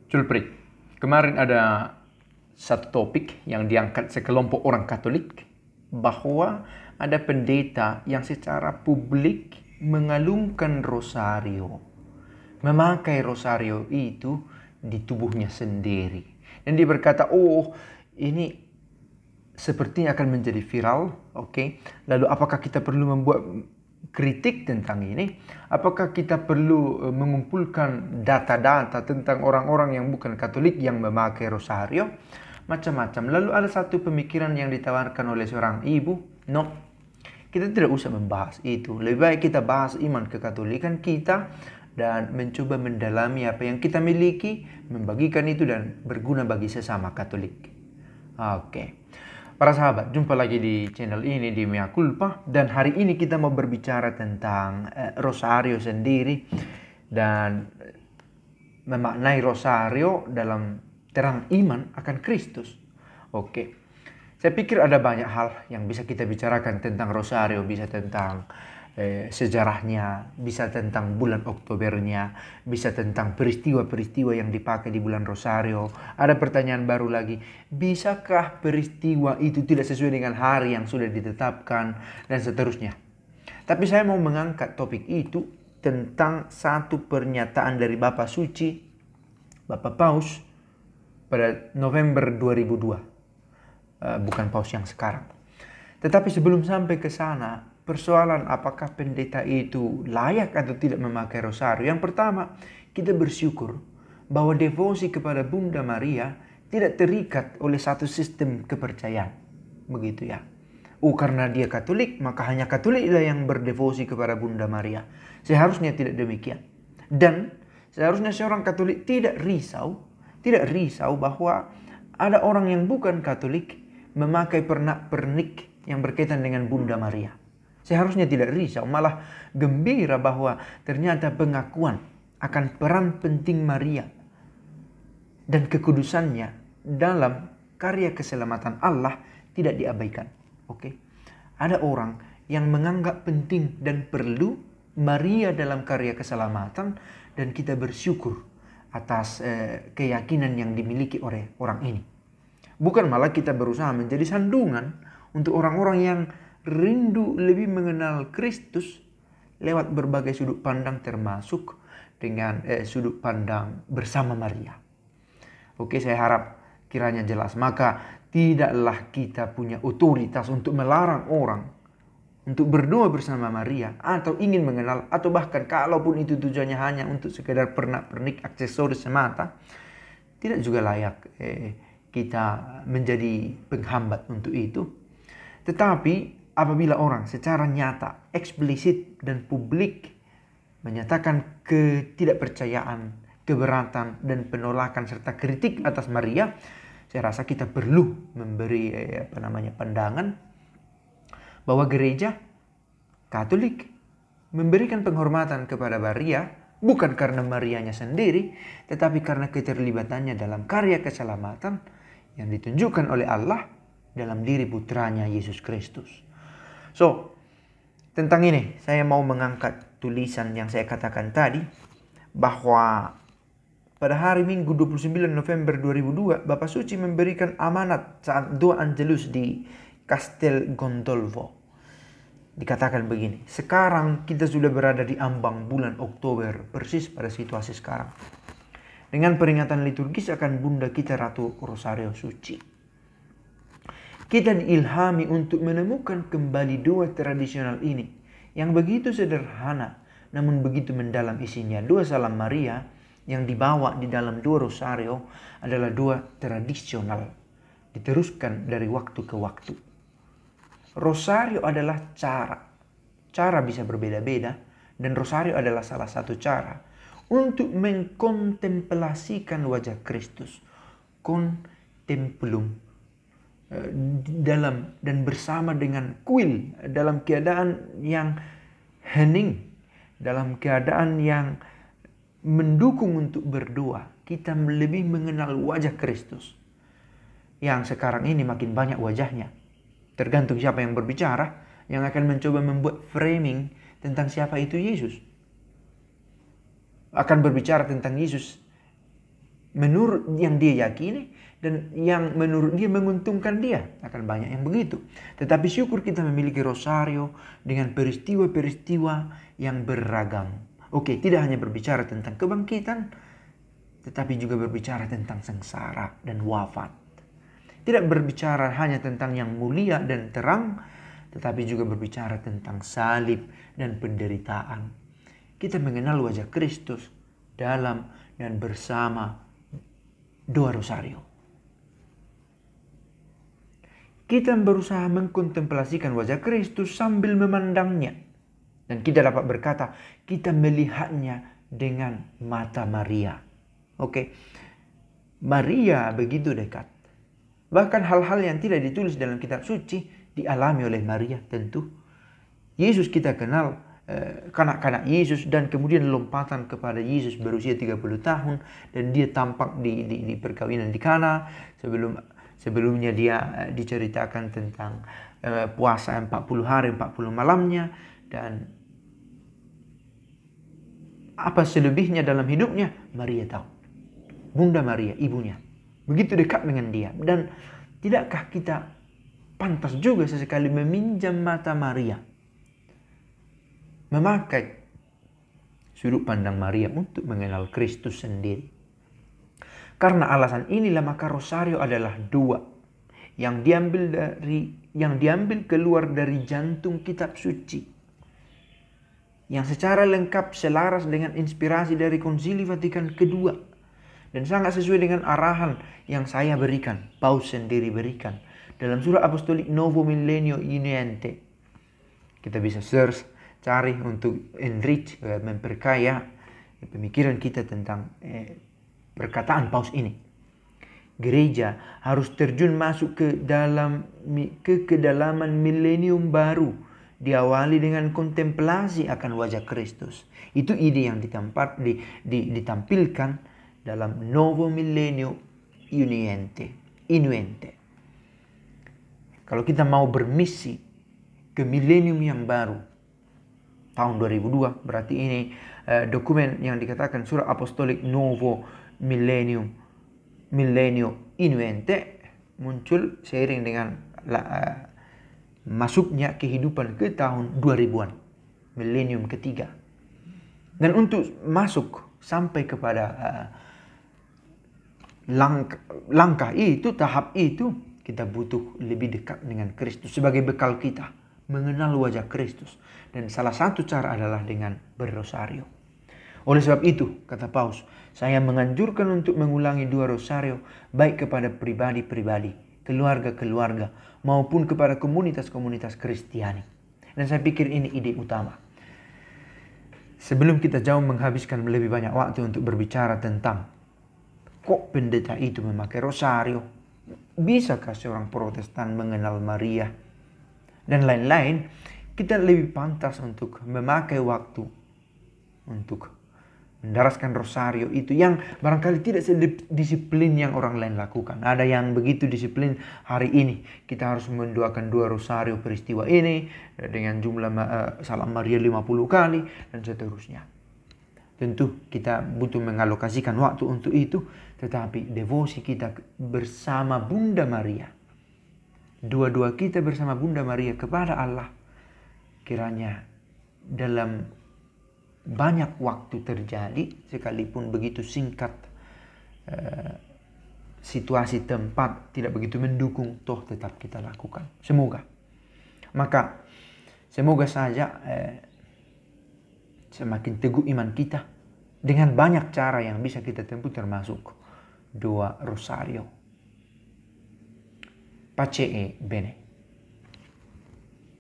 Culprit, kemarin ada satu topik yang diangkat sekelompok orang Katolik bahwa ada pendeta yang secara publik mengalungkan rosario, memakai rosario itu di tubuhnya sendiri. Dan dia berkata, oh ini sepertinya akan menjadi viral, oke? Lalu apakah kita perlu membuat kritik tentang ini? Apakah kita perlu mengumpulkan data-data tentang orang-orang yang bukan Katolik yang memakai rosario? Macam-macam. Lalu ada satu pemikiran yang ditawarkan oleh seorang ibu, no, kita tidak usah membahas itu. Lebih baik kita bahas iman kekatolikan kita dan mencoba mendalami apa yang kita miliki, membagikan itu dan berguna bagi sesama Katolik. Oke. Para sahabat, jumpa lagi di channel ini di Mea Culpa, dan hari ini kita mau berbicara tentang rosario sendiri dan memaknai rosario dalam terang iman akan Kristus. Oke. Saya pikir ada banyak hal yang bisa kita bicarakan tentang rosario, bisa tentang sejarahnya, bisa tentang bulan Oktobernya, bisa tentang peristiwa-peristiwa yang dipakai di bulan rosario. Ada pertanyaan baru lagi, bisakah peristiwa itu tidak sesuai dengan hari yang sudah ditetapkan, dan seterusnya. Tapi saya mau mengangkat topik itu tentang satu pernyataan dari Bapak Suci, Bapak Paus, pada November 2002. Bukan Paus yang sekarang. Tetapi sebelum sampai ke sana, persoalan apakah pendeta itu layak atau tidak memakai rosario. Yang pertama, kita bersyukur bahwa devosi kepada Bunda Maria tidak terikat oleh satu sistem kepercayaan. Begitu ya. Karena dia Katolik, maka hanya Katoliklah yang berdevosi kepada Bunda Maria. Seharusnya tidak demikian. Dan seharusnya seorang Katolik tidak risau bahwa ada orang yang bukan Katolik memakai pernak-pernik yang berkaitan dengan Bunda Maria. Seharusnya tidak risau, malah gembira bahwa ternyata pengakuan akan peran penting Maria dan kekudusannya dalam karya keselamatan Allah tidak diabaikan. Oke. Ada orang yang menganggap penting dan perlu Maria dalam karya keselamatan, dan kita bersyukur atas keyakinan yang dimiliki oleh orang ini. Bukan malah kita berusaha menjadi sandungan untuk orang-orang yang rindu lebih mengenal Kristus lewat berbagai sudut pandang, termasuk dengan sudut pandang bersama Maria. Oke, saya harap kiranya jelas. Maka tidaklah kita punya otoritas untuk melarang orang untuk berdoa bersama Maria, atau ingin mengenal, atau bahkan kalaupun itu tujuannya hanya untuk sekedar pernak-pernik aksesoris semata, tidak juga layak kita menjadi penghambat untuk itu. Tetapi apabila orang secara nyata, eksplisit dan publik menyatakan ketidakpercayaan, keberatan dan penolakan serta kritik atas Maria, saya rasa kita perlu memberi pandangan bahwa gereja Katolik memberikan penghormatan kepada Maria bukan karena Marianya sendiri, tetapi karena keterlibatannya dalam karya keselamatan yang ditunjukkan oleh Allah dalam diri putranya Yesus Kristus. So, tentang ini saya mau mengangkat tulisan yang saya katakan tadi, bahwa pada hari Minggu 29 November 2002, Bapak Suci memberikan amanat saat doa Angelus di Castel Gondolvo. Dikatakan begini, sekarang kita sudah berada di ambang bulan Oktober, persis pada situasi sekarang, dengan peringatan liturgis akan Bunda kita Ratu Rosario Suci. Kita diilhami untuk menemukan kembali doa tradisional ini yang begitu sederhana namun begitu mendalam isinya. Doa Salam Maria yang dibawa di dalam doa rosario adalah doa tradisional, diteruskan dari waktu ke waktu. Rosario adalah cara bisa berbeda-beda, dan rosario adalah salah satu cara untuk mengkontemplasikan wajah Kristus. Kontemplum, dalam dan bersama dengan kuil, dalam keadaan yang hening, dalam keadaan yang mendukung untuk berdoa. Kita lebih mengenal wajah Kristus yang sekarang ini makin banyak wajahnya, tergantung siapa yang berbicara, yang akan mencoba membuat framing tentang siapa itu Yesus. Akan berbicara tentang Yesus menurut yang dia yakini dan yang menurut dia menguntungkan dia. Akan banyak yang begitu. Tetapi syukur kita memiliki rosario dengan peristiwa-peristiwa yang beragam. Oke, tidak hanya berbicara tentang kebangkitan, tetapi juga berbicara tentang sengsara dan wafat. Tidak berbicara hanya tentang yang mulia dan terang, tetapi juga berbicara tentang salib dan penderitaan. Kita mengenal wajah Kristus dalam dan bersama doa rosario. Kita berusaha mengkontemplasikan wajah Kristus sambil memandangnya. Dan kita dapat berkata, kita melihatnya dengan mata Maria. Oke, Maria begitu dekat. Bahkan hal-hal yang tidak ditulis dalam kitab suci dialami oleh Maria tentu. Yesus kita kenal, kanak-kanak Yesus, dan kemudian lompatan kepada Yesus berusia 30 tahun. Dan dia tampak di perkawinan di Kana. Sebelumnya dia diceritakan tentang puasa 40 hari 40 malamnya. Dan apa selebihnya dalam hidupnya, Maria tahu. Bunda Maria, ibunya, begitu dekat dengan dia. Dan tidakkah kita pantas juga sesekali meminjam mata Maria, memakai sudut pandang Maria untuk mengenal Kristus sendiri? Karena alasan inilah maka rosario adalah doa yang diambil keluar dari jantung kitab suci, yang secara lengkap selaras dengan inspirasi dari Konsili Vatikan kedua. Dan sangat sesuai dengan arahan yang saya berikan, Paus sendiri berikan dalam surat apostolik Novo Millennio Uniente. Kita bisa search, cari untuk enrich, memperkaya pemikiran kita tentang perkataan Paus ini. Gereja harus terjun masuk ke kedalaman milenium baru, diawali dengan kontemplasi akan wajah Kristus. Itu ide yang ditampilkan dalam Novo Millennio Uniente. Kalau kita mau bermisi ke milenium yang baru, tahun 2002, berarti ini dokumen yang dikatakan surat apostolik Novo Millennio Uniente muncul seiring dengan masuknya kehidupan ke tahun 2000-an, milenium ketiga. Dan untuk masuk sampai kepada langkah itu, tahap itu, kita butuh lebih dekat dengan Kristus sebagai bekal kita mengenal wajah Kristus. Dan salah satu cara adalah dengan berrosario. Oleh sebab itu, kata Paus, saya menganjurkan untuk mengulangi dua rosario baik kepada pribadi-pribadi, keluarga-keluarga, maupun kepada komunitas-komunitas Kristiani. Dan saya pikir ini ide utama. Sebelum kita jauh menghabiskan lebih banyak waktu untuk berbicara tentang kok pendeta itu memakai rosario, bisakah seorang Protestan mengenal Maria, dan lain-lain, kita lebih pantas untuk memakai waktu untuk mendaraskan rosario itu yang barangkali tidak sedisiplin yang orang lain lakukan. Ada yang begitu disiplin, hari ini kita harus mendoakan 2 rosario peristiwa ini dengan jumlah salam Maria 50 kali dan seterusnya. Tentu kita butuh mengalokasikan waktu untuk itu, tetapi devosi kita bersama Bunda Maria, dua-dua kita bersama Bunda Maria kepada Allah, kiranya dalam banyak waktu terjadi, sekalipun begitu singkat, situasi tempat tidak begitu mendukung, toh tetap kita lakukan. Semoga saja semakin teguh iman kita dengan banyak cara yang bisa kita tempuh, termasuk doa rosario. Pace e bene.